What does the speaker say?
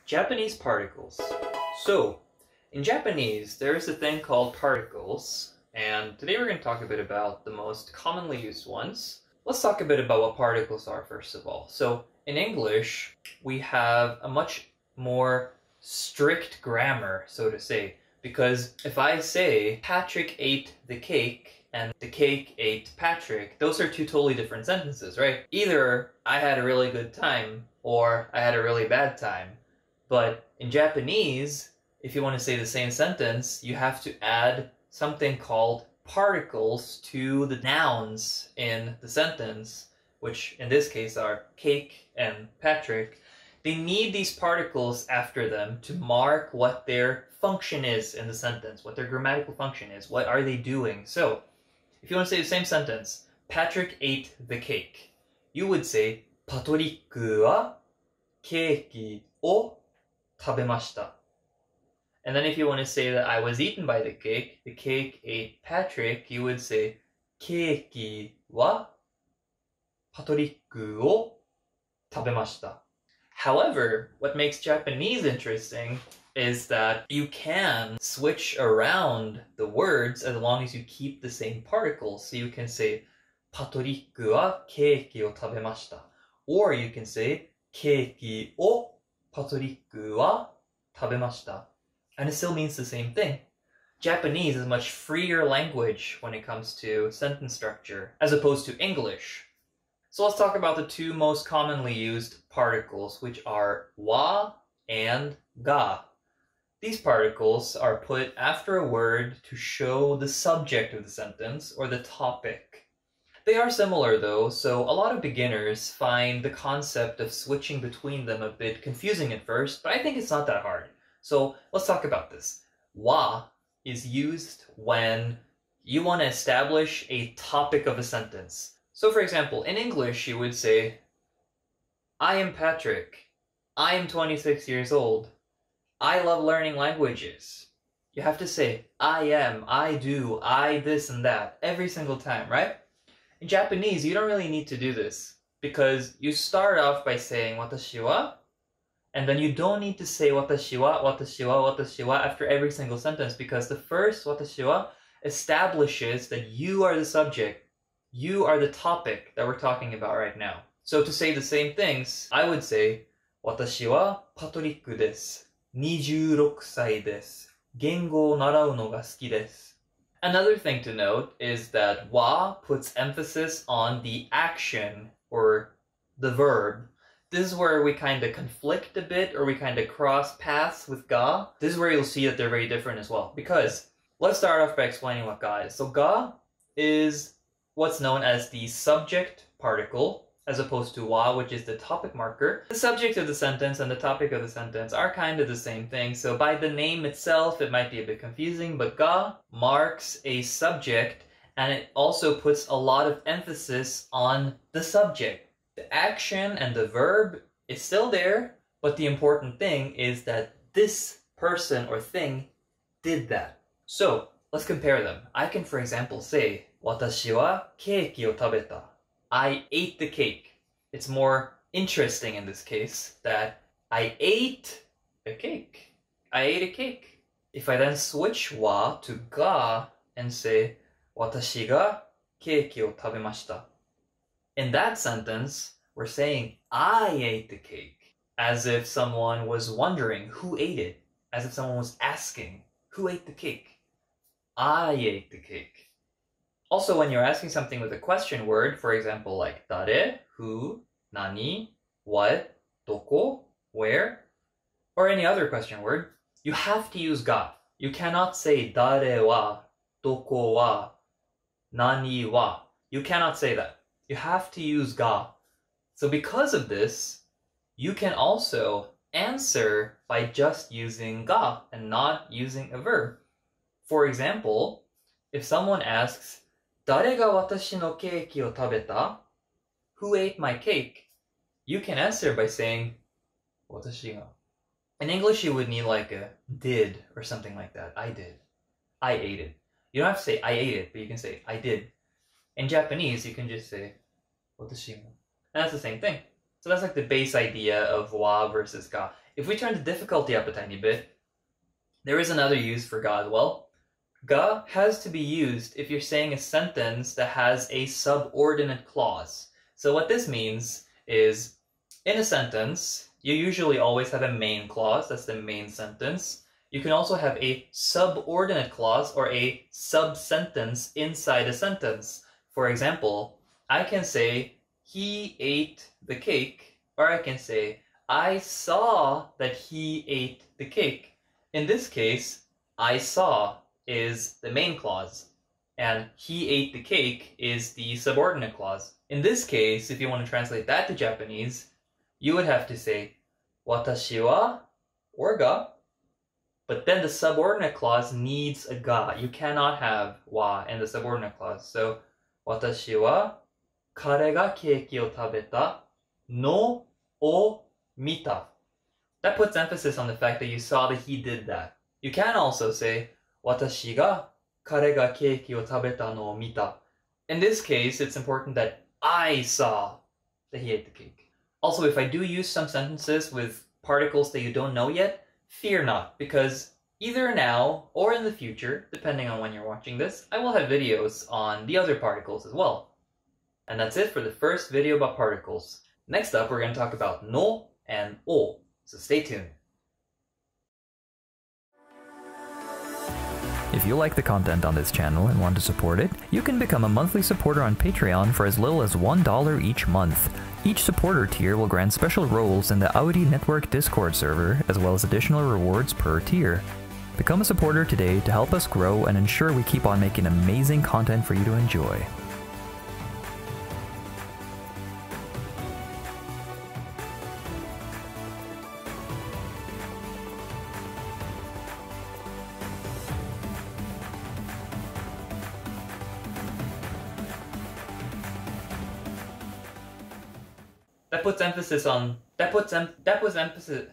Japanese particles. So, in Japanese, there is a thing called particles, and today we're going to talk a bit about the most commonly used ones. Let's talk a bit about what particles are first of all. So, in English, we have a much more strict grammar, so to say, because if I say Patrick ate the cake and the cake ate Patrick, those are two totally different sentences, right? Either I had a really good time or I had a really bad time. But in Japanese, if you want to say the same sentence, you have to add something called particles to the nouns in the sentence, which in this case are cake and Patrick. They need these particles after them to mark what their function is in the sentence, what their grammatical function is, what are they doing. So, if you want to say the same sentence, Patrick ate the cake, you would say, パトリックはケーキを食べました. And then if you want to say that I was eaten by the cake ate Patrick, you would say, ケーキはパトリックを食べました. However, what makes Japanese interesting is that you can switch around the words as long as you keep the same particles. So you can say, パトリックはケーキを食べました. Or you can say, ケーキをパトリックは食べました. And it still means the same thing. Japanese is a much freer language when it comes to sentence structure, as opposed to English. So let's talk about the two most commonly used particles, which are wa and ga. These particles are put after a word to show the subject of the sentence or the topic. They are similar though, so a lot of beginners find the concept of switching between them a bit confusing at first, but I think it's not that hard. So let's talk about this. Wa is used when you want to establish a topic of a sentence. So for example, in English you would say, I am Patrick. I am 26 years old. I love learning languages. You have to say, I am, I do, I this and that, every single time, right? In Japanese, you don't really need to do this, because you start off by saying, watashi wa, and then you don't need to say watashi wa, watashi wa, watashi wa after every single sentence, because the first watashi wa establishes that you are the subject. You are the topic that we're talking about right now. So to say the same things, I would say, 私はパトリックです。26歳です。言語を習うのが好きです. Another thing to note is that wa puts emphasis on the action or the verb. This is where we kind of conflict a bit, or we kind of cross paths with ga. This is where you'll see that they're very different as well. Because let's start off by explaining what ga is. So ga is what's known as the subject particle, as opposed to wa, which is the topic marker. The subject of the sentence and the topic of the sentence are kind of the same thing, so by the name itself it might be a bit confusing, but ga marks a subject and it also puts a lot of emphasis on the subject. The action and the verb is still there, but the important thing is that this person or thing did that. So let's compare them. I can, for example, say, 私はケーキを食べた. I ate the cake. It's more interesting in this case that I ate a cake. I ate a cake. If I then switch wa to ga and say, 私がケーキを食べました. In that sentence, we're saying, I ate the cake. As if someone was wondering who ate it. As if someone was asking, who ate the cake? I ate the cake. Also, when you're asking something with a question word, for example, like dare, who, nani, what, doko, where, or any other question word, you have to use ga. You cannot say dare wa, doko wa, nani wa. You cannot say that. You have to use ga. So because of this, you can also answer by just using ga and not using a verb. For example, if someone asks, 誰が私のケーキを食べた? Who ate my cake? You can answer by saying, 私が. In English, you would need like a did or something like that. I did. I ate it. You don't have to say I ate it, but you can say I did. In Japanese, you can just say, 私が. And that's the same thing. So that's like the base idea of wa versus ga. If we turn the difficulty up a tiny bit, there is another use for ga as well. Ga has to be used if you're saying a sentence that has a subordinate clause. So what this means is, in a sentence, you usually always have a main clause, that's the main sentence. You can also have a subordinate clause or a sub-sentence inside a sentence. For example, I can say, he ate the cake, or I can say, I saw that he ate the cake. In this case, I saw is the main clause, and he ate the cake is the subordinate clause. In this case, if you want to translate that to Japanese, you would have to say, watashi wa, or ga, but then the subordinate clause needs a ga. You cannot have wa in the subordinate clause. So, watashi wa kare ga keiki o tabeta no o mita. That puts emphasis on the fact that you saw that he did that. You can also say, watashi ga kare ga keiki o tabeta no o mita. In this case, it's important that I saw that he ate the cake. Also, if I do use some sentences with particles that you don't know yet, fear not, because either now or in the future, depending on when you're watching this, I will have videos on the other particles as well. And that's it for the first video about particles. Next up, we're going to talk about no and o, so stay tuned. If you like the content on this channel and want to support it, you can become a monthly supporter on Patreon for as little as $1 each month. Each supporter tier will grant special roles in the Audi Network Discord server, as well as additional rewards per tier. Become a supporter today to help us grow and ensure we keep on making amazing content for you to enjoy. That puts emphasis